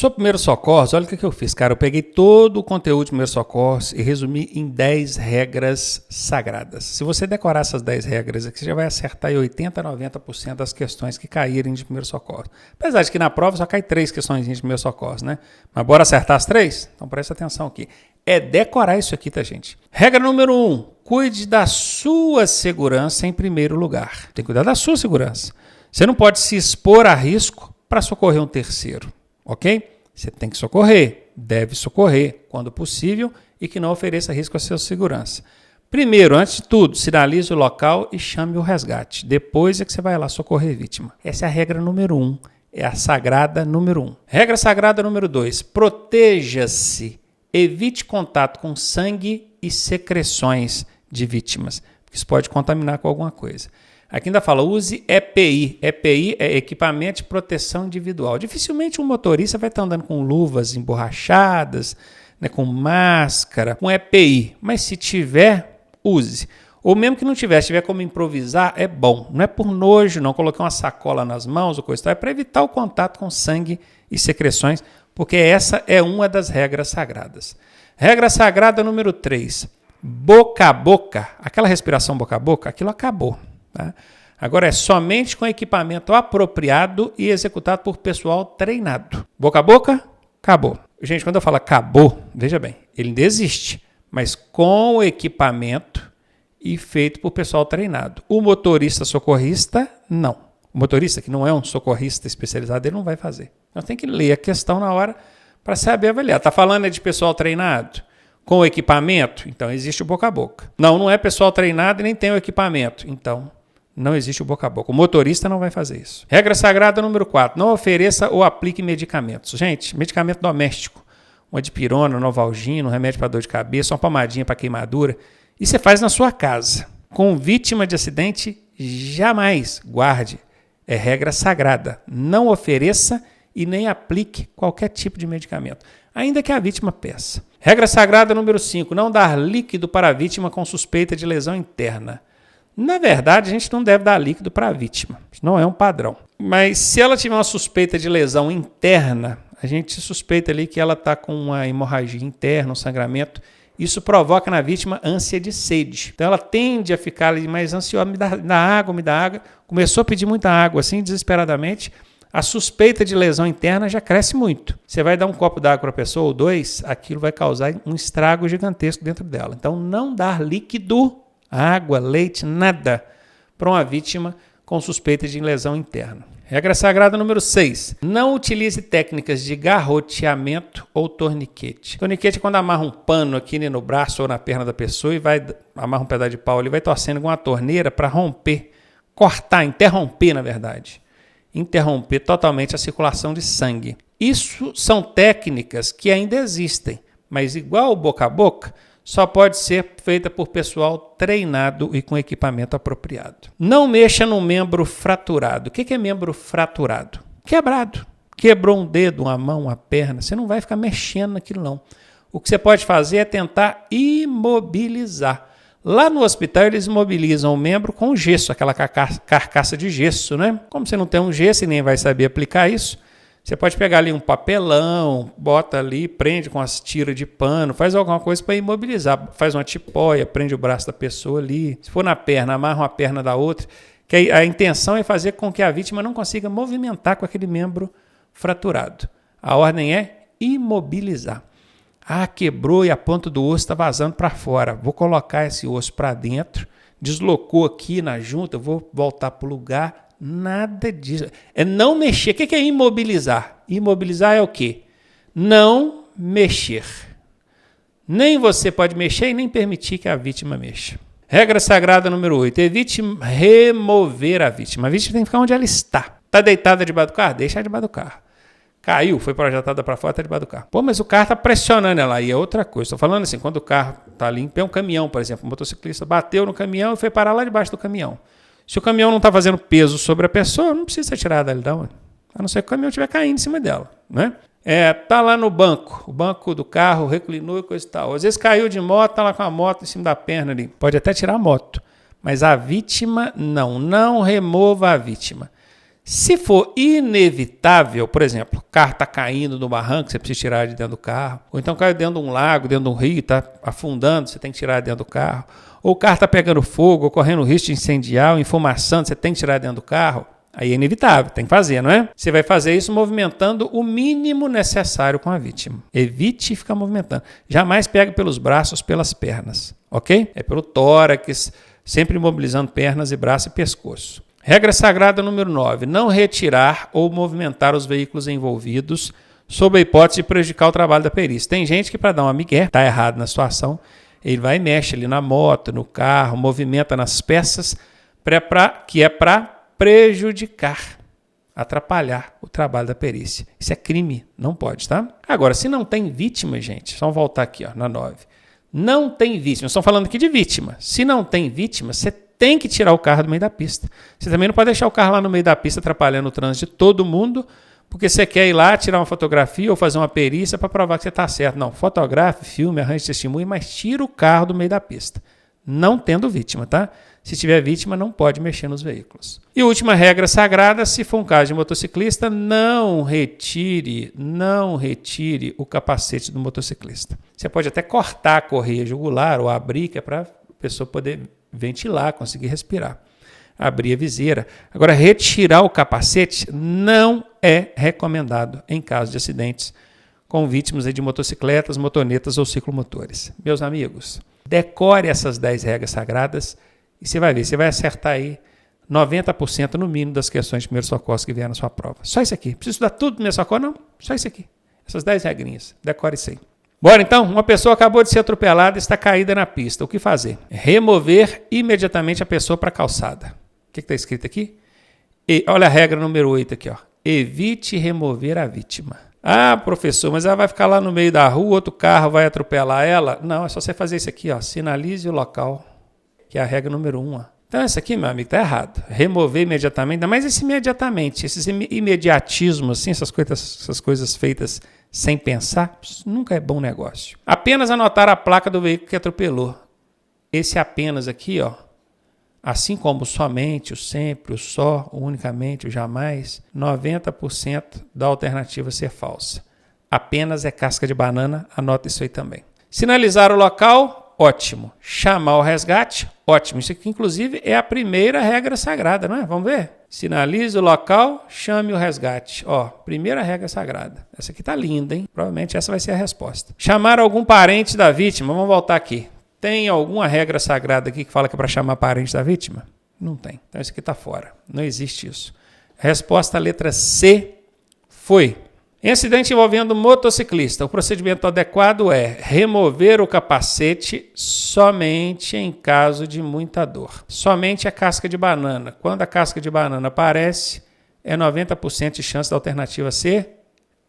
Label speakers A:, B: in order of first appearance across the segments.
A: Sobre primeiros socorros, olha o que eu fiz, cara. Eu peguei todo o conteúdo de primeiros socorros e resumi em 10 regras sagradas. Se você decorar essas 10 regras aqui, você já vai acertar aí 80% a 90% das questões que caírem de primeiros socorros. Apesar de que na prova só cai 3 questões de primeiros socorros, né? Mas bora acertar as 3? Então presta atenção aqui. É decorar isso aqui, tá, gente? Regra número 1. Cuide da sua segurança em primeiro lugar. Tem que cuidar da sua segurança. Você não pode se expor a risco para socorrer um terceiro. Ok? Você tem que socorrer, deve socorrer quando possível e que não ofereça risco à sua segurança. Primeiro, antes de tudo, sinalize o local e chame o resgate. Depois é que você vai lá socorrer a vítima. Essa é a regra número 1, é a sagrada número 1. Regra sagrada número 2, proteja-se, evite contato com sangue e secreções de vítimas, porque isso pode contaminar com alguma coisa. Aqui ainda fala, use EPI. EPI é equipamento de proteção individual. Dificilmente um motorista vai estar andando com luvas emborrachadas, né, com máscara, com EPI. Mas se tiver, use. Ou mesmo que não tiver, se tiver como improvisar, é bom. Não é por nojo, não colocar uma sacola nas mãos ou coisa tal. É para evitar o contato com sangue e secreções, porque essa é uma das regras sagradas. Regra sagrada número 3. Boca a boca. Aquela respiração boca a boca, aquilo acabou. Tá? Agora é somente com equipamento apropriado e executado por pessoal treinado. Boca a boca, acabou. Gente, quando eu falo acabou, veja bem, ele ainda existe, mas com equipamento e feito por pessoal treinado. O motorista socorrista, não. O motorista, que não é um socorrista especializado, ele não vai fazer. Nós temos que ler a questão na hora para saber avaliar. Está falando de pessoal treinado? Com equipamento? Então existe o boca a boca. Não, não é pessoal treinado e nem tem o equipamento. Então não existe o boca a boca. O motorista não vai fazer isso. Regra sagrada número 4. Não ofereça ou aplique medicamentos. Gente, medicamento doméstico. Uma dipirona, um Novalgina, um remédio para dor de cabeça, uma pomadinha para queimadura. Isso você faz na sua casa. Com vítima de acidente, jamais guarde. É regra sagrada. Não ofereça e nem aplique qualquer tipo de medicamento, ainda que a vítima peça. Regra sagrada número 5. Não dar líquido para a vítima com suspeita de lesão interna. Na verdade, a gente não deve dar líquido para a vítima. Isso não é um padrão. Mas se ela tiver uma suspeita de lesão interna, a gente suspeita ali que ela está com uma hemorragia interna, um sangramento. Isso provoca na vítima ânsia de sede. Então ela tende a ficar ali mais ansiosa. Me dá água, me dá água. Começou a pedir muita água assim, desesperadamente. A suspeita de lesão interna já cresce muito. Você vai dar um copo d'água para a pessoa ou 2, aquilo vai causar um estrago gigantesco dentro dela. Então não dar líquido, água, leite, nada para uma vítima com suspeita de lesão interna. Regra sagrada número 6. Não utilize técnicas de garroteamento ou torniquete. Torniquete é quando amarra um pano aqui no braço ou na perna da pessoa e amarra um pedaço de pau ali, vai torcendo com uma torneira para romper, cortar, interromper na verdade. Interromper totalmente a circulação de sangue. Isso são técnicas que ainda existem, mas igual o boca a boca, só pode ser feita por pessoal treinado e com equipamento apropriado. Não mexa no membro fraturado. O que é membro fraturado? Quebrado. Quebrou um dedo, uma mão, uma perna. Você não vai ficar mexendo naquilo, não. O que você pode fazer é tentar imobilizar. Lá no hospital, eles imobilizam o membro com gesso, aquela carcaça de gesso, né? Como você não tem um gesso e nem vai saber aplicar isso, você pode pegar ali um papelão, bota ali, prende com as tiras de pano, faz alguma coisa para imobilizar. Faz uma tipóia, prende o braço da pessoa ali. Se for na perna, amarra uma perna da outra. Que a intenção é fazer com que a vítima não consiga movimentar com aquele membro fraturado. A ordem é imobilizar. Ah, quebrou e a ponta do osso está vazando para fora. Vou colocar esse osso para dentro. Deslocou aqui na junta, vou voltar para o lugar. Nada disso. É não mexer. O que é imobilizar? Imobilizar é o quê? Não mexer. Nem você pode mexer e nem permitir que a vítima mexa. Regra sagrada número 8. Evite remover a vítima. A vítima tem que ficar onde ela está. Está deitada debaixo do carro? Deixa ela debaixo do carro. Caiu, foi projetada para fora, está debaixo do carro. Pô, mas o carro está pressionando ela aí, é outra coisa. Estou falando assim, quando o carro está limpo, é um caminhão, por exemplo. O motociclista bateu no caminhão e foi parar lá debaixo do caminhão. Se o caminhão não está fazendo peso sobre a pessoa, não precisa ser tirada dali, não. A não ser que o caminhão estiver caindo em cima dela, né? Tá lá no banco, o banco do carro reclinou e coisa e tal. Às vezes caiu de moto, está lá com a moto em cima da perna ali. Pode até tirar a moto, mas a vítima não remova a vítima. Se for inevitável, por exemplo, o carro está caindo no barranco, você precisa tirar de dentro do carro, ou então caiu dentro de um lago, dentro de um rio, está afundando, você tem que tirar de dentro do carro, ou o carro está pegando fogo, ou correndo risco de incendiar, ou enfumaçando, você tem que tirar de dentro do carro, aí é inevitável, tem que fazer, não é? Você vai fazer isso movimentando o mínimo necessário com a vítima. Evite ficar movimentando. Jamais pega pelos braços, pelas pernas, ok? É pelo tórax, sempre imobilizando pernas e braço e pescoço. Regra sagrada número 9. Não retirar ou movimentar os veículos envolvidos sob a hipótese de prejudicar o trabalho da perícia. Tem gente que, para dar uma migué, está errado na situação, ele vai e mexe ali na moto, no carro, movimenta nas peças, que é para prejudicar, atrapalhar o trabalho da perícia. Isso é crime, não pode, tá? Agora, se não tem vítima, gente, só voltar aqui, ó, na 9. Não tem vítima, estamos falando aqui de vítima. Se não tem vítima, você tem que tirar o carro do meio da pista. Você também não pode deixar o carro lá no meio da pista atrapalhando o trânsito de todo mundo, porque você quer ir lá tirar uma fotografia ou fazer uma perícia para provar que você está certo. Não, fotografe, filme, arranje testemunho, mas tira o carro do meio da pista. Não tendo vítima, tá? Se tiver vítima, não pode mexer nos veículos. E última regra sagrada, se for um caso de motociclista, não retire o capacete do motociclista. Você pode até cortar a correia jugular ou abrir, que é para a pessoa poder ventilar, conseguir respirar. Abrir a viseira. Agora, retirar o capacete não é recomendado em caso de acidentes com vítimas de motocicletas, motonetas ou ciclomotores. Meus amigos, decore essas 10 regras sagradas e você vai ver, você vai acertar aí 90% no mínimo das questões de primeiros socorros que vier na sua prova. Só isso aqui. Precisa estudar tudo do primeiro socorro? Não, só isso aqui. Essas 10 regrinhas. Decore isso aí. Bora então, uma pessoa acabou de ser atropelada e está caída na pista. O que fazer? Remover imediatamente a pessoa para a calçada. O que está escrito aqui? Olha a regra número 8 aqui, ó. Evite remover a vítima. Ah, professor, mas ela vai ficar lá no meio da rua, outro carro vai atropelar ela? Não, é só você fazer isso aqui, ó. Sinalize o local, que é a regra número 1, ó. Então, isso aqui, meu amigo, está errado. Remover imediatamente, ainda mais esse imediatamente, esses imediatismos, assim, essas coisas feitas sem pensar, isso nunca é bom negócio. Apenas anotar a placa do veículo que atropelou. Esse apenas aqui, ó, assim como o somente, o sempre, o só, o unicamente, o jamais, 90% da alternativa ser falsa. Apenas é casca de banana, anota isso aí também. Sinalizar o local, ótimo. Chamar o resgate, ótimo. Isso aqui, inclusive, é a primeira regra sagrada, não é? Vamos ver? Sinalize o local, chame o resgate. Ó, primeira regra sagrada. Essa aqui tá linda, hein? Provavelmente essa vai ser a resposta. Chamar algum parente da vítima. Vamos voltar aqui. Tem alguma regra sagrada aqui que fala que é para chamar parente da vítima? Não tem. Então isso aqui está fora. Não existe isso. Resposta, letra C, foi. Em acidente envolvendo motociclista, o procedimento adequado é remover o capacete somente em caso de muita dor. Somente a casca de banana. Quando a casca de banana aparece, é 90% de chance da alternativa ser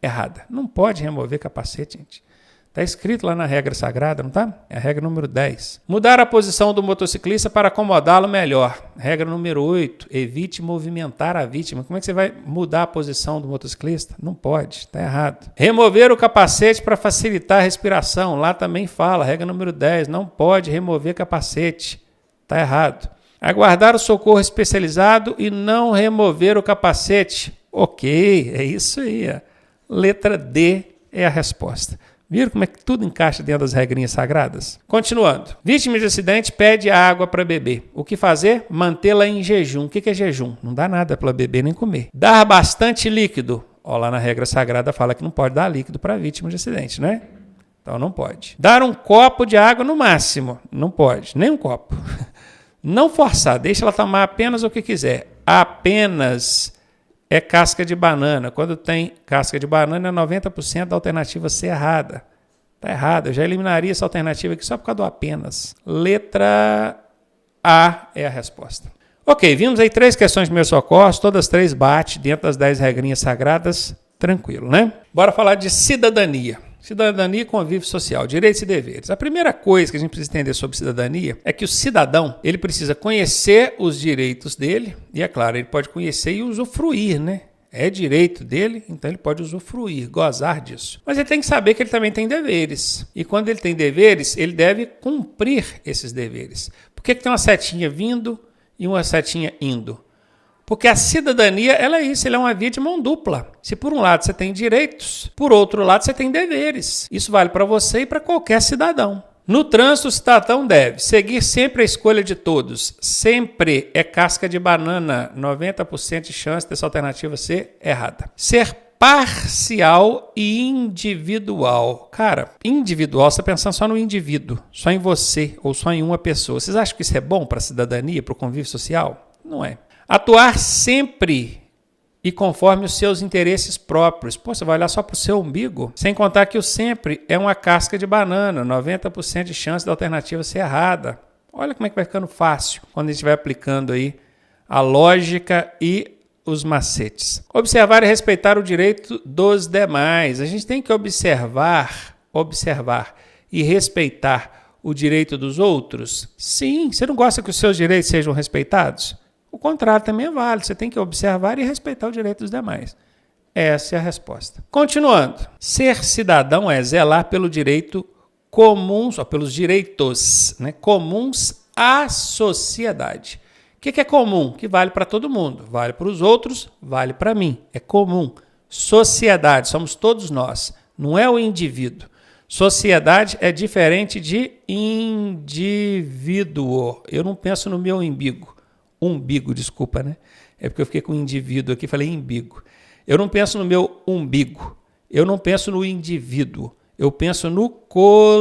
A: errada. Não pode remover capacete, gente. Está escrito lá na regra sagrada, não está? É a regra número 10. Mudar a posição do motociclista para acomodá-lo melhor. Regra número 8. Evite movimentar a vítima. Como é que você vai mudar a posição do motociclista? Não pode, está errado. Remover o capacete para facilitar a respiração. Lá também fala, regra número 10. Não pode remover capacete. Está errado. Aguardar o socorro especializado e não remover o capacete. Ok, é isso aí. Letra D é a resposta. Viram como é que tudo encaixa dentro das regrinhas sagradas? Continuando. Vítima de acidente pede água para beber. O que fazer? Mantê-la em jejum. O que é jejum? Não dá nada para beber nem comer. Dar bastante líquido. Ó, lá na regra sagrada fala que não pode dar líquido para vítima de acidente, né? Então não pode. Dar um copo de água no máximo. Não pode. Nem um copo. Não forçar. Deixa ela tomar apenas o que quiser. Apenas é casca de banana. Quando tem casca de banana, é 90% da alternativa ser errada. Está errado. Eu já eliminaria essa alternativa aqui só por causa do apenas. Letra A é a resposta. Ok, vimos aí 3 questões de primeiros socorros. Todas 3 bate dentro das 10 regrinhas sagradas. Tranquilo, né? Bora falar de cidadania. Cidadania e convívio social, direitos e deveres. A primeira coisa que a gente precisa entender sobre cidadania é que o cidadão, ele precisa conhecer os direitos dele e, é claro, ele pode conhecer e usufruir, né? É direito dele, então ele pode usufruir, gozar disso. Mas ele tem que saber que ele também tem deveres. E quando ele tem deveres, ele deve cumprir esses deveres. Por que tem uma setinha vindo e uma setinha indo? Porque a cidadania, ela é isso, ela é uma via de mão dupla. Se por um lado você tem direitos, por outro lado você tem deveres. Isso vale para você e para qualquer cidadão. No trânsito, o cidadão deve seguir sempre a escolha de todos. Sempre é casca de banana, 90% de chance dessa alternativa ser errada. Ser parcial e individual. Cara, individual, você está pensando só no indivíduo, só em você ou só em uma pessoa. Vocês acham que isso é bom para a cidadania, para o convívio social? Não é. Atuar sempre e conforme os seus interesses próprios. Pô, você vai olhar só para o seu umbigo? Sem contar que o sempre é uma casca de banana, 90% de chance da alternativa ser errada. Olha como é que vai ficando fácil quando a gente vai aplicando aí a lógica e os macetes. Observar e respeitar o direito dos demais. A gente tem que observar e respeitar o direito dos outros? Sim. Você não gosta que os seus direitos sejam respeitados? O contrário também é válido. Você tem que observar e respeitar o direito dos demais. Essa é a resposta. Continuando. Ser cidadão é zelar pelo direito comuns, pelos direitos, né, comuns à sociedade. O que é comum? Que vale para todo mundo. Vale para os outros, vale para mim. É comum. Sociedade, somos todos nós. Não é o indivíduo. Sociedade é diferente de indivíduo. Eu não penso no meu umbigo, desculpa, né? É porque eu fiquei com indivíduo aqui, falei umbigo. Eu não penso no meu umbigo. Eu não penso no indivíduo. Eu penso no coletivo.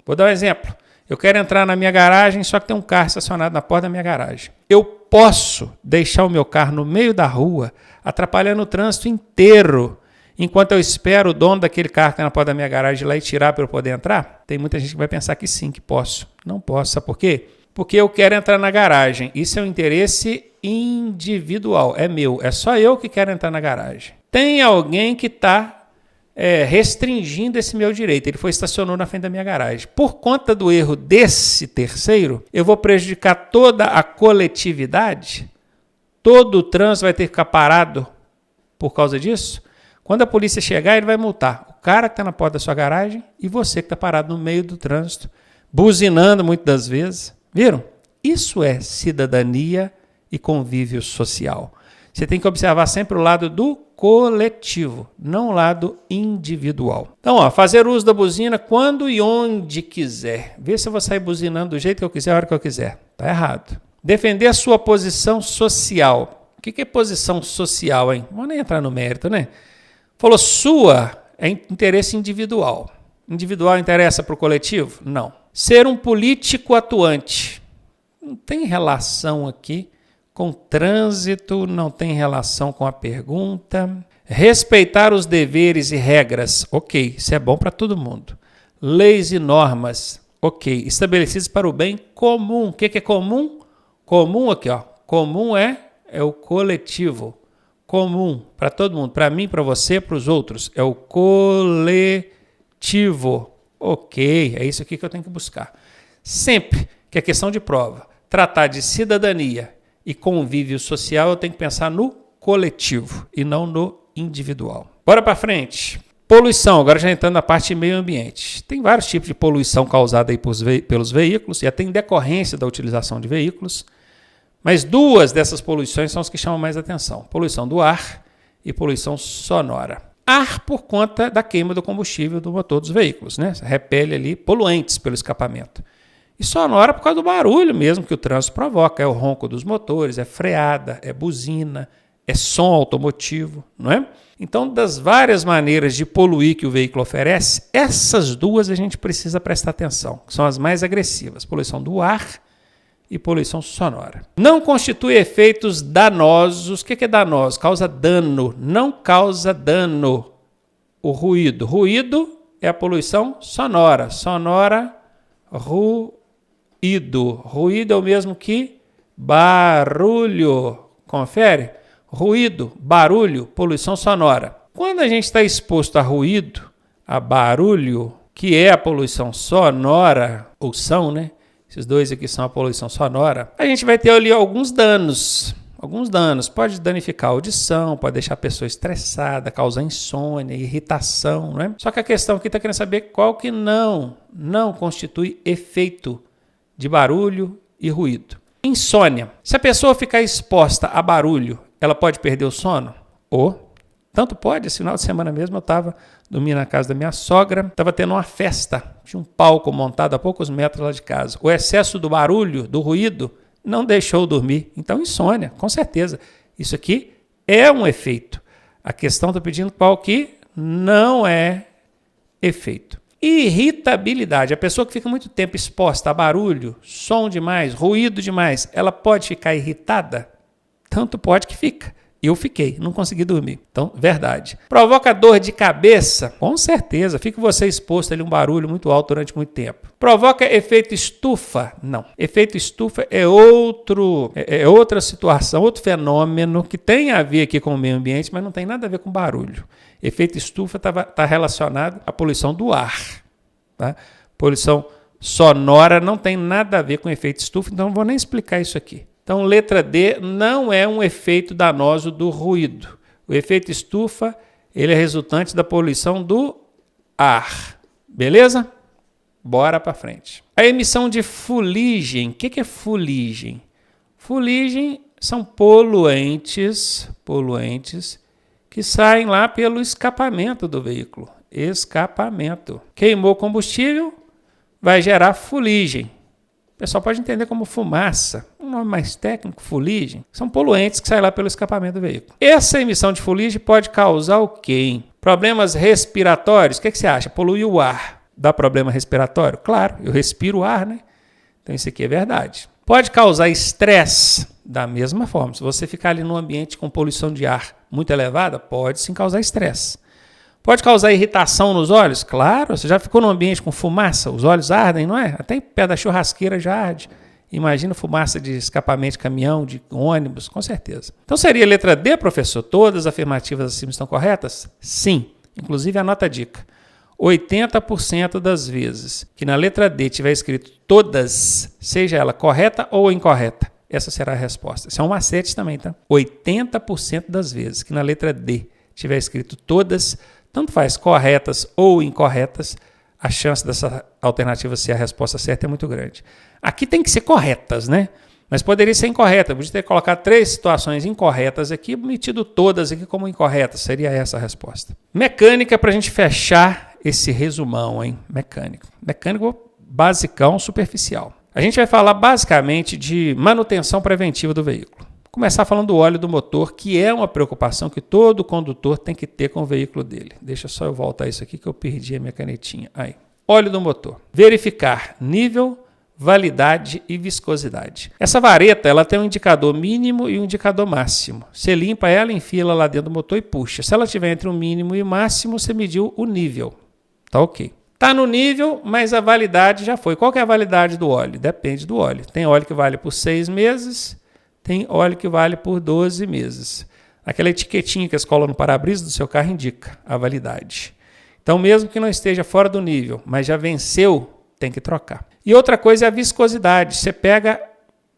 A: Vou dar um exemplo. Eu quero entrar na minha garagem, só que tem um carro estacionado na porta da minha garagem. Eu posso deixar o meu carro no meio da rua, atrapalhando o trânsito inteiro, enquanto eu espero o dono daquele carro que está na porta da minha garagem ir lá e tirar para eu poder entrar? Tem muita gente que vai pensar que sim, que posso. Não posso. Sabe por quê? Porque eu quero entrar na garagem. Isso é um interesse individual. É meu. É só eu que quero entrar na garagem. Tem alguém que está restringindo esse meu direito. Ele estacionou na frente da minha garagem. Por conta do erro desse terceiro, eu vou prejudicar toda a coletividade? Todo o trânsito vai ter que ficar parado por causa disso? Quando a polícia chegar, ele vai multar o cara que está na porta da sua garagem e você que está parado no meio do trânsito, buzinando muitas das vezes. Viram? Isso é cidadania e convívio social. Você tem que observar sempre o lado do coletivo, não o lado individual. Então, fazer uso da buzina quando e onde quiser. Vê se eu vou sair buzinando do jeito que eu quiser, a hora que eu quiser. Está errado. Defender a sua posição social. O que é posição social, hein? Não vou nem entrar no mérito, né? Falou sua é interesse individual. Individual interessa para o coletivo? Não. Ser um político atuante. Não tem relação aqui com trânsito, não tem relação com a pergunta. Respeitar os deveres e regras. Ok, isso é bom para todo mundo. Leis e normas. Ok, estabelecidos para o bem comum. O que é comum? Comum aqui, ó. Comum é o coletivo. Comum para todo mundo. Para mim, para você, para os outros. É o coletivo. Ok, é isso aqui que eu tenho que buscar. Sempre que é questão de prova, tratar de cidadania e convívio social, eu tenho que pensar no coletivo e não no individual. Bora para frente. Poluição, agora já entrando na parte de meio ambiente. Tem vários tipos de poluição causada aí pelos veículos, e até em decorrência da utilização de veículos, mas duas dessas poluições são as que chamam mais atenção. Poluição do ar e poluição sonora. Ar por conta da queima do combustível do motor dos veículos, né? Repele ali poluentes pelo escapamento. E sonora por causa do barulho mesmo que o trânsito provoca. É o ronco dos motores, é freada, é buzina, é som automotivo, não é? Então, das várias maneiras de poluir que o veículo oferece, essas duas a gente precisa prestar atenção, que são as mais agressivas. Poluição do ar e poluição sonora. Não constitui efeitos danosos. O que é danoso? Causa dano. Não causa dano o ruído. Ruído é a poluição sonora. Sonora, ruído. Ruído é o mesmo que barulho. Confere? Ruído, barulho, poluição sonora. Quando a gente está exposto a ruído, a barulho, que é a poluição sonora, ou são, né? Esses dois aqui são a poluição sonora. A gente vai ter ali alguns danos. Pode danificar a audição, pode deixar a pessoa estressada, causar insônia, irritação, não é? Só que a questão aqui está querendo saber qual que não constitui efeito de barulho e ruído. Insônia. Se a pessoa ficar exposta a barulho, ela pode perder o sono? Tanto pode. Esse final de semana mesmo eu estava dormindo na casa da minha sogra, estava tendo uma festa, tinha um palco montado a poucos metros lá de casa. O excesso do barulho, do ruído, não deixou eu dormir. Então, insônia, com certeza. Isso aqui é um efeito. A questão está pedindo qual que não é efeito. Irritabilidade. A pessoa que fica muito tempo exposta a barulho, som demais, ruído demais, ela pode ficar irritada? Tanto pode que fica. Eu fiquei, não consegui dormir. Então, verdade. Provoca dor de cabeça? Com certeza. Fica você exposto ali a um barulho muito alto durante muito tempo. Provoca efeito estufa? Não. Efeito estufa é outra situação, outro fenômeno que tem a ver aqui com o meio ambiente, mas não tem nada a ver com barulho. Efeito estufa está relacionado à poluição do ar. Tá? Poluição sonora não tem nada a ver com efeito estufa, então não vou nem explicar isso aqui. Então, letra D não é um efeito danoso do ruído. O efeito estufa, ele é resultante da poluição do ar. Beleza? Bora para frente. A emissão de fuligem. O que é fuligem? Fuligem são poluentes que saem lá pelo escapamento do veículo. Escapamento. Queimou combustível, vai gerar fuligem. O pessoal pode entender como fumaça. Um nome mais técnico, fuligem. São poluentes que saem lá pelo escapamento do veículo. Essa emissão de fuligem pode causar o quê? Problemas respiratórios. O que você acha? Polui o ar. Dá problema respiratório? Claro, eu respiro o ar, né? Então isso aqui é verdade. Pode causar estresse? Da mesma forma. Se você ficar ali num ambiente com poluição de ar muito elevada, pode sim causar estresse. Pode causar irritação nos olhos? Claro, você já ficou num ambiente com fumaça, os olhos ardem, não é? Até em pé da churrasqueira já arde. Imagina fumaça de escapamento de caminhão, de ônibus, com certeza. Então seria a letra D, professor? Todas as afirmativas acima estão corretas? Sim. Inclusive anota a dica. 80% das vezes que na letra D tiver escrito todas, seja ela correta ou incorreta, essa será a resposta. Isso é um macete também, tá? 80% das vezes que na letra D tiver escrito todas, tanto faz corretas ou incorretas, a chance dessa alternativa ser a resposta certa é muito grande. Aqui tem que ser corretas, né? Mas poderia ser incorreta. Podia ter colocado 3 situações incorretas aqui, metido todas aqui como incorretas. Seria essa a resposta. Mecânica para a gente fechar esse resumão, hein? Mecânico basicão, superficial. A gente vai falar basicamente de manutenção preventiva do veículo. Começar falando do óleo do motor, que é uma preocupação que todo condutor tem que ter com o veículo dele. Deixa só eu voltar isso aqui que eu perdi a minha canetinha. Aí. Óleo do motor. Verificar nível, validade e viscosidade. Essa vareta ela tem um indicador mínimo e um indicador máximo. Você limpa ela, enfia ela lá dentro do motor e puxa. Se ela estiver entre o mínimo e o máximo, você mediu o nível. Tá ok. Está no nível, mas a validade já foi. Qual que é a validade do óleo? Depende do óleo. Tem óleo que vale por 6 meses, tem óleo que vale por 12 meses. Aquela etiquetinha que a escola no para-brisa do seu carro indica a validade. Então, mesmo que não esteja fora do nível, mas já venceu, tem que trocar. E outra coisa é a viscosidade. Você pega,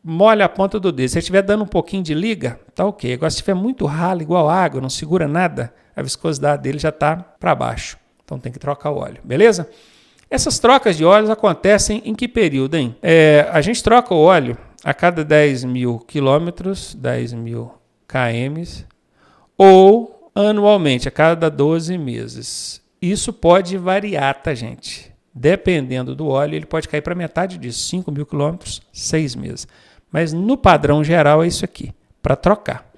A: molha a ponta do dedo. Se você estiver dando um pouquinho de liga, tá ok. Agora, se estiver muito ralo, igual água, não segura nada, a viscosidade dele já está para baixo. Então tem que trocar o óleo, beleza? Essas trocas de óleos acontecem em que período, hein? A gente troca o óleo a cada 10 mil quilômetros, 10 mil km, ou anualmente, a cada 12 meses. Isso pode variar, tá, gente? Dependendo do óleo, ele pode cair para metade disso, 5 mil quilômetros, 6 meses. Mas no padrão geral é isso aqui, para trocar.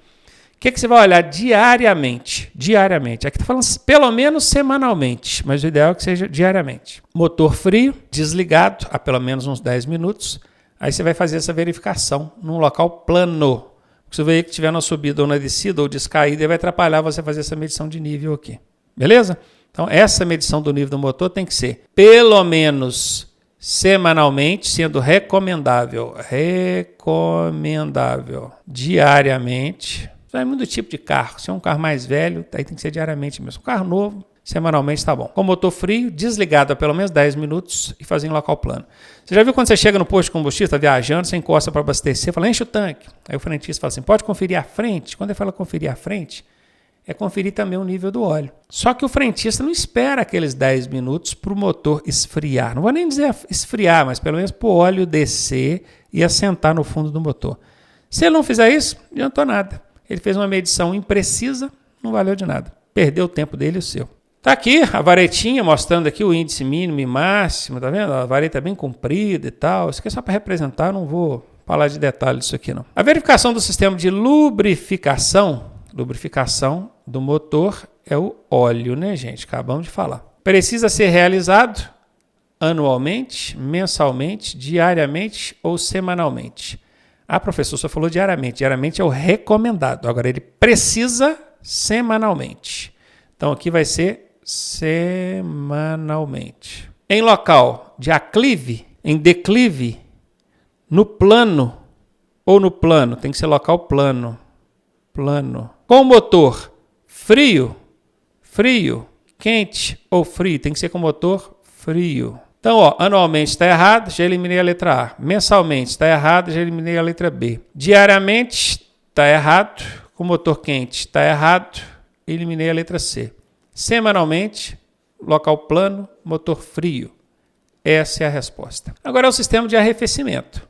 A: O que você vai olhar diariamente? Diariamente. Aqui está falando pelo menos semanalmente, mas o ideal é que seja diariamente. Motor frio, desligado há pelo menos uns 10 minutos. Aí você vai fazer essa verificação num local plano. Se o veículo estiver na subida ou na descida ou descaída, ele vai atrapalhar você fazer essa medição de nível aqui. Beleza? Então, essa medição do nível do motor tem que ser pelo menos semanalmente, sendo recomendável. Diariamente. Vai muito do tipo de carro. Se é um carro mais velho, aí tem que ser diariamente mesmo. Um carro novo, semanalmente está bom. Com motor frio, desligado há pelo menos 10 minutos e fazer em local plano. Você já viu quando você chega no posto de combustível, está viajando, você encosta para abastecer, fala, enche o tanque. Aí o frentista fala assim, pode conferir a frente? Quando ele fala conferir a frente, é conferir também o nível do óleo. Só que o frentista não espera aqueles 10 minutos para o motor esfriar. Não vou nem dizer esfriar, mas pelo menos para o óleo descer e assentar no fundo do motor. Se ele não fizer isso, não adiantou nada. Ele fez uma medição imprecisa, não valeu de nada. Perdeu o tempo dele e o seu. Tá aqui a varetinha mostrando aqui o índice mínimo e máximo, tá vendo? A vareta é bem comprida e tal. Isso aqui é só para representar, não vou falar de detalhes disso aqui não. A verificação do sistema de lubrificação do motor é o óleo, né, gente? Acabamos de falar. Precisa ser realizado anualmente, mensalmente, diariamente ou semanalmente. Ah, professor, você falou diariamente. Diariamente é o recomendado. Agora, ele precisa semanalmente. Então, aqui vai ser semanalmente. Em local de aclive, em declive, no plano ou no plano, tem que ser local plano. Com o motor frio, quente ou frio, tem que ser com motor frio. Então, ó, anualmente está errado, já eliminei a letra A. Mensalmente está errado, já eliminei a letra B. Diariamente está errado, com motor quente está errado, eliminei a letra C. Semanalmente, local plano, motor frio. Essa é a resposta. Agora é o sistema de arrefecimento.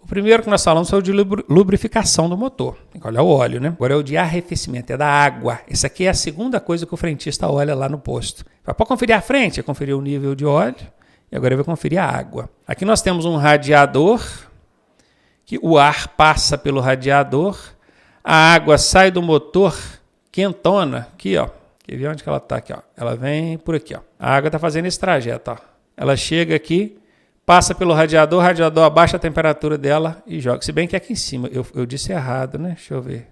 A: O primeiro que nós falamos foi o de lubrificação do motor. Tem que olhar o óleo, né? Agora é o de arrefecimento, é da água. Essa aqui é a segunda coisa que o frentista olha lá no posto. Para conferir a frente, é conferir o nível de óleo. E agora ele vai conferir a água. Aqui nós temos um radiador, que o ar passa pelo radiador, a água sai do motor quentona, aqui, ó. Quer ver onde que ela está aqui, ó? Ela vem por aqui, ó. A água está fazendo esse trajeto, ó. Ela chega aqui, passa pelo radiador, o radiador abaixa a temperatura dela e joga. Se bem que aqui em cima, eu disse errado, né? Deixa eu ver.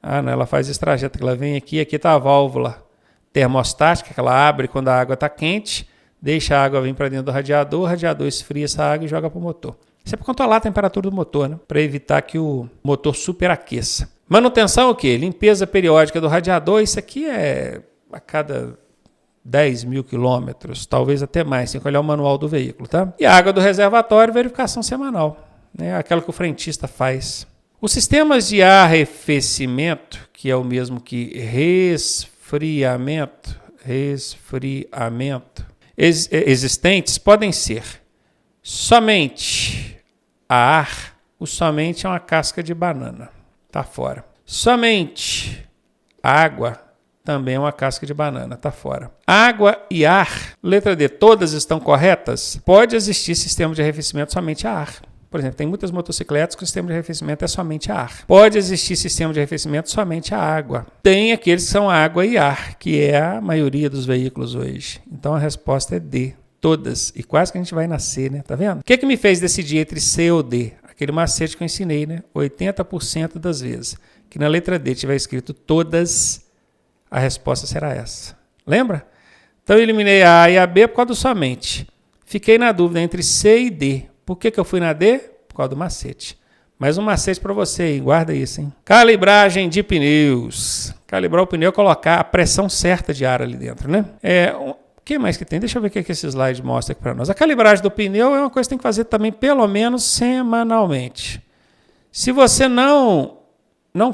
A: Ah, não, ela faz esse trajeto, ela vem aqui está a válvula termostática, que ela abre quando a água está quente, deixa a água vir para dentro do radiador, o radiador esfria essa água e joga para o motor. Isso é para controlar a temperatura do motor, né? Para evitar que o motor superaqueça. Manutenção o quê? Limpeza periódica do radiador, isso aqui é a cada 10 mil quilômetros, talvez até mais, tem que olhar o manual do veículo, tá? E a água do reservatório, verificação semanal, né? Aquela que o frentista faz. Os sistemas de arrefecimento, que é o mesmo que resfriamento, existentes podem ser somente a ar, o somente é uma casca de banana, tá fora. Somente água também é uma casca de banana, tá fora. Água e ar, letra D, todas estão corretas? Pode existir sistema de arrefecimento somente a ar. Por exemplo, tem muitas motocicletas que o sistema de arrefecimento é somente a ar. Pode existir sistema de arrefecimento somente a água. Tem aqueles que são água e ar, que é a maioria dos veículos hoje. Então a resposta é D, todas. E quase que a gente vai nascer, né? Tá vendo? O que me fez decidir entre C ou D? Aquele macete que eu ensinei, né? 80% das vezes. Que na letra D tiver escrito todas, a resposta será essa. Lembra? Então eu eliminei a A e a B por causa do somente. Fiquei na dúvida entre C e D. Por que eu fui na D? Por causa do macete. Mais um macete para você, hein? Guarda isso, hein? Calibragem de pneus. Calibrar o pneu é colocar a pressão certa de ar ali dentro, né? O que mais que tem? Deixa eu ver o que esse slide mostra aqui para nós. A calibragem do pneu é uma coisa que tem que fazer também pelo menos semanalmente. Se você não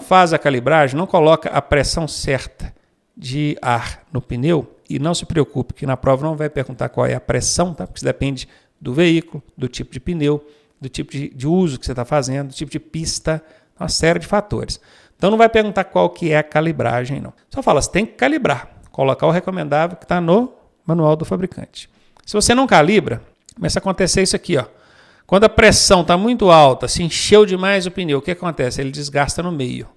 A: faz a calibragem, não coloca a pressão certa de ar no pneu, e não se preocupe que na prova não vai perguntar qual é a pressão, tá? Porque isso depende do veículo, do tipo de pneu, do tipo de uso que você está fazendo, do tipo de pista, uma série de fatores. Então não vai perguntar qual que é a calibragem, não. Só fala, você tem que calibrar, colocar o recomendável que está no manual do fabricante. Se você não calibra, começa a acontecer isso aqui, ó. Quando a pressão está muito alta, se encheu demais o pneu, o que acontece? Ele desgasta no meio.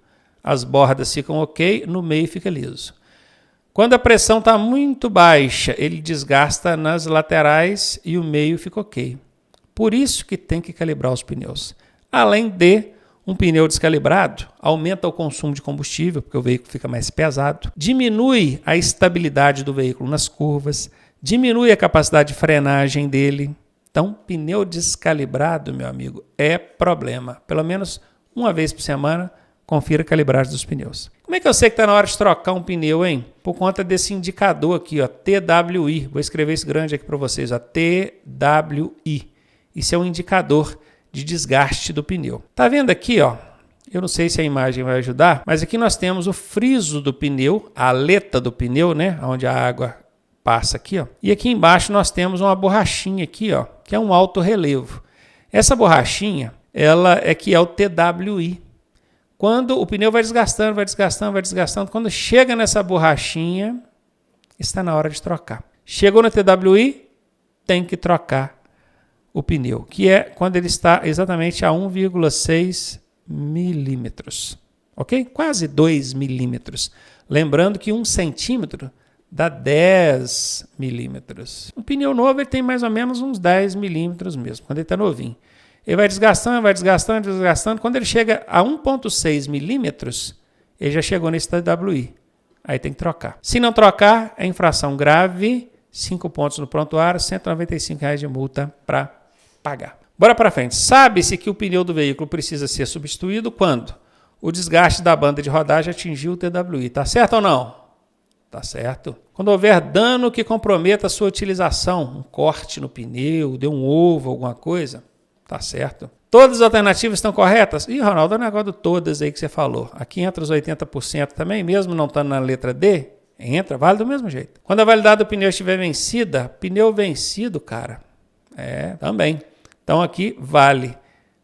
A: As bordas ficam ok, no meio fica liso. Quando a pressão está muito baixa, ele desgasta nas laterais e o meio fica ok. Por isso que tem que calibrar os pneus. Além de um pneu descalibrado, aumenta o consumo de combustível, porque o veículo fica mais pesado, diminui a estabilidade do veículo nas curvas, diminui a capacidade de frenagem dele. Então, pneu descalibrado, meu amigo, é problema. Pelo menos uma vez por semana, confira a calibragem dos pneus. Como é que eu sei que está na hora de trocar um pneu, hein? Por conta desse indicador aqui, ó, TWI. Vou escrever isso grande aqui para vocês, ó, TWI. Isso é um indicador de desgaste do pneu. Tá vendo aqui, ó? Eu não sei se a imagem vai ajudar, mas aqui nós temos o friso do pneu, a aleta do pneu, né? Onde a água passa aqui, ó. E aqui embaixo nós temos uma borrachinha aqui, ó, que é um alto relevo. Essa borrachinha, ela é que é o TWI. Quando o pneu vai desgastando, quando chega nessa borrachinha, está na hora de trocar. Chegou no TWI, tem que trocar o pneu, que é quando ele está exatamente a 1,6 milímetros, ok? Quase 2 milímetros. Lembrando que 1 centímetro dá 10 milímetros. Um pneu novo ele tem mais ou menos uns 10 milímetros mesmo, quando ele está novinho. Ele vai desgastando. Quando ele chega a 1,6 milímetros, ele já chegou nesse TWI. Aí tem que trocar. Se não trocar, é infração grave, 5 pontos no prontuário, R$ 195 de multa para pagar. Bora para frente. Sabe-se que o pneu do veículo precisa ser substituído quando o desgaste da banda de rodagem atingiu o TWI. Tá certo ou não? Tá certo. Quando houver dano que comprometa a sua utilização, um corte no pneu, deu um ovo, alguma coisa, tá certo. Todas as alternativas estão corretas? Ih, Ronaldo, é o negócio de todas aí que você falou. Aqui entra os 80% também, mesmo não estando na letra D, entra, vale do mesmo jeito. Quando a validade do pneu estiver vencida, pneu vencido, cara, também. Então aqui vale.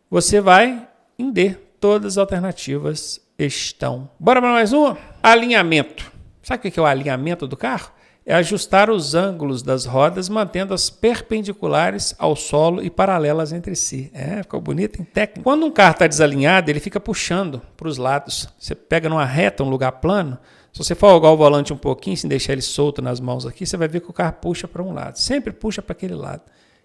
A: Você vai em D. Todas as alternativas estão. Bora para mais uma? Alinhamento. Sabe o que é o alinhamento do carro? É ajustar os ângulos das rodas, mantendo-as perpendiculares ao solo e paralelas entre si. Ficou bonito em técnica. Quando um carro está desalinhado, ele fica puxando para os lados. Você pega numa reta, um lugar plano, se você folgar o volante um pouquinho, sem deixar ele solto nas mãos aqui, você vai ver que o carro puxa para um lado. Sempre puxa para aquele lado.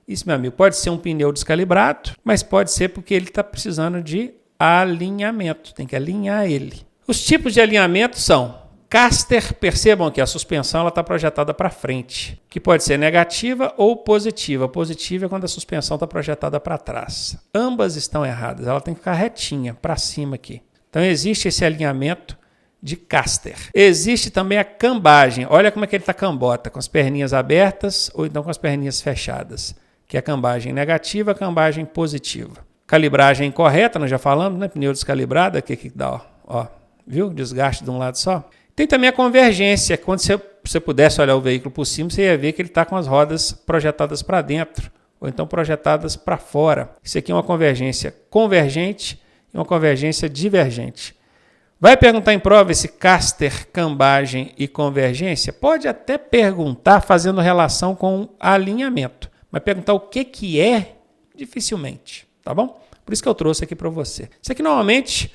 A: Isso, meu amigo, pode ser um pneu descalibrado, mas pode ser porque ele está precisando de alinhamento. Tem que alinhar ele. Os tipos de alinhamento são caster, percebam que a suspensão está projetada para frente, que pode ser negativa ou positiva. Positiva é quando a suspensão está projetada para trás. Ambas estão erradas, ela tem que ficar retinha, para cima aqui. Então existe esse alinhamento de caster. Existe também a cambagem. Olha como é que ele está cambota, com as perninhas abertas ou então com as perninhas fechadas, que é a cambagem negativa, a cambagem positiva. Calibragem incorreta, nós já falamos, né? Pneu descalibrado, aqui que dá, ó, viu? Desgaste de um lado só. Tem também a convergência. Quando você pudesse olhar o veículo por cima, você ia ver que ele está com as rodas projetadas para dentro, ou então projetadas para fora. Isso aqui é uma convergência convergente e uma convergência divergente. Vai perguntar em prova esse caster, cambagem e convergência? Pode até perguntar fazendo relação com alinhamento, mas perguntar o que é, dificilmente, tá bom? Por isso que eu trouxe aqui para você. Isso aqui normalmente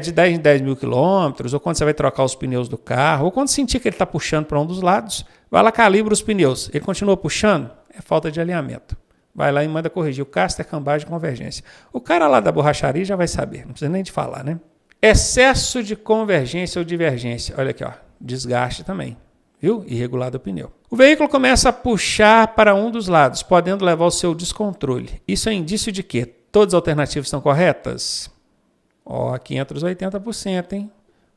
A: de 10 em 10 mil quilômetros, ou quando você vai trocar os pneus do carro, ou quando sentir que ele está puxando para um dos lados, vai lá, calibra os pneus. Ele continua puxando, é falta de alinhamento. Vai lá e manda corrigir o caster, cambagem e convergência. O cara lá da borracharia já vai saber, não precisa nem de falar, né? Excesso de convergência ou divergência. Olha aqui, ó, desgaste também, viu? Irregular do pneu. O veículo começa a puxar para um dos lados, podendo levar ao seu descontrole. Isso é indício de que todas as alternativas estão corretas? Aqui entra os 80%, hein?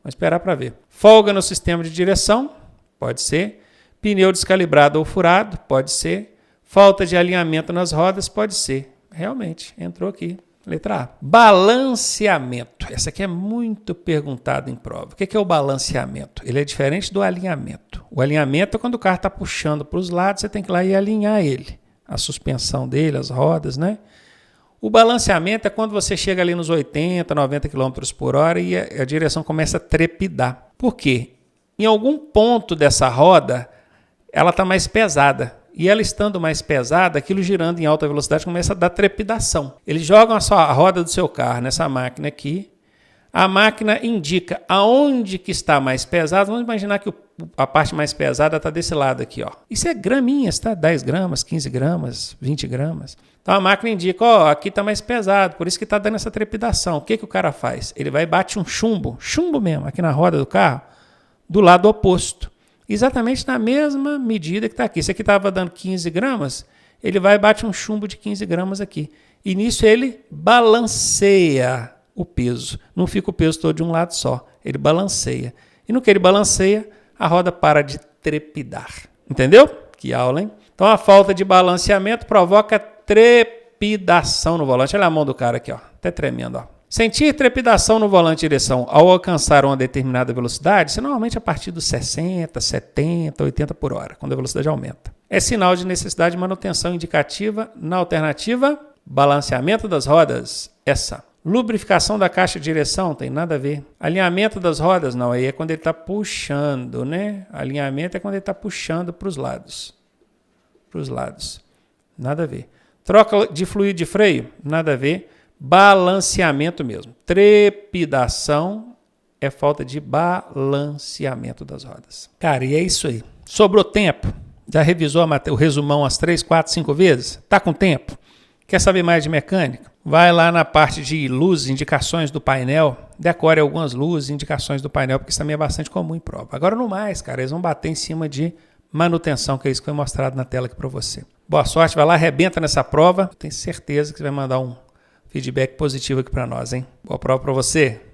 A: Vamos esperar para ver. Folga no sistema de direção? Pode ser. Pneu descalibrado ou furado? Pode ser. Falta de alinhamento nas rodas? Pode ser. Realmente, entrou aqui. Letra A. Balanceamento. Essa aqui é muito perguntada em prova. O que é o balanceamento? Ele é diferente do alinhamento. O alinhamento é quando o carro está puxando para os lados, você tem que ir lá e alinhar ele. A suspensão dele, as rodas, né? O balanceamento é quando você chega ali nos 80, 90 km por hora e a direção começa a trepidar. Por quê? Em algum ponto dessa roda, ela está mais pesada. E ela estando mais pesada, aquilo girando em alta velocidade começa a dar trepidação. Eles jogam a roda do seu carro nessa máquina aqui. A máquina indica aonde que está mais pesado. Vamos imaginar que a parte mais pesada está desse lado aqui, ó. Isso é graminhas, tá? 10 gramas, 15 gramas, 20 gramas. Então a máquina indica, aqui está mais pesado, por isso que está dando essa trepidação. O que o cara faz? Ele vai e bate um chumbo mesmo, aqui na roda do carro, do lado oposto. Exatamente na mesma medida que está aqui. Se aqui estava dando 15 gramas, ele vai e bate um chumbo de 15 gramas aqui. E nisso ele balanceia o peso. Não fica o peso todo de um lado só. Ele balanceia. E no que ele balanceia, a roda para de trepidar. Entendeu? Que aula, hein? Então a falta de balanceamento provoca trepidação no volante. Olha a mão do cara aqui, ó. Até tremendo, ó. Sentir trepidação no volante de direção ao alcançar uma determinada velocidade, isso é normalmente a partir dos 60, 70, 80 por hora, quando a velocidade aumenta. É sinal de necessidade de manutenção indicativa na alternativa Balanceamento das rodas, essa. Lubrificação da caixa de direção, tem nada a ver. Alinhamento das rodas, não, aí é quando ele está puxando, né? Alinhamento é quando ele está puxando para os lados. Para os lados. Nada a ver. Troca de fluido de freio, nada a ver. Balanceamento mesmo. Trepidação é falta de balanceamento das rodas. Cara, e é isso aí. Sobrou tempo? Já revisou o resumão umas 3, 4, 5 vezes? Tá com tempo? Quer saber mais de mecânica? Vai lá na parte de luzes, indicações do painel, decore algumas luzes, indicações do painel, porque isso também é bastante comum em prova. Agora no mais, cara, eles vão bater em cima de manutenção, que é isso que foi mostrado na tela aqui para você. Boa sorte, vai lá, arrebenta nessa prova. Tenho certeza que você vai mandar um feedback positivo aqui para nós, hein? Boa prova para você.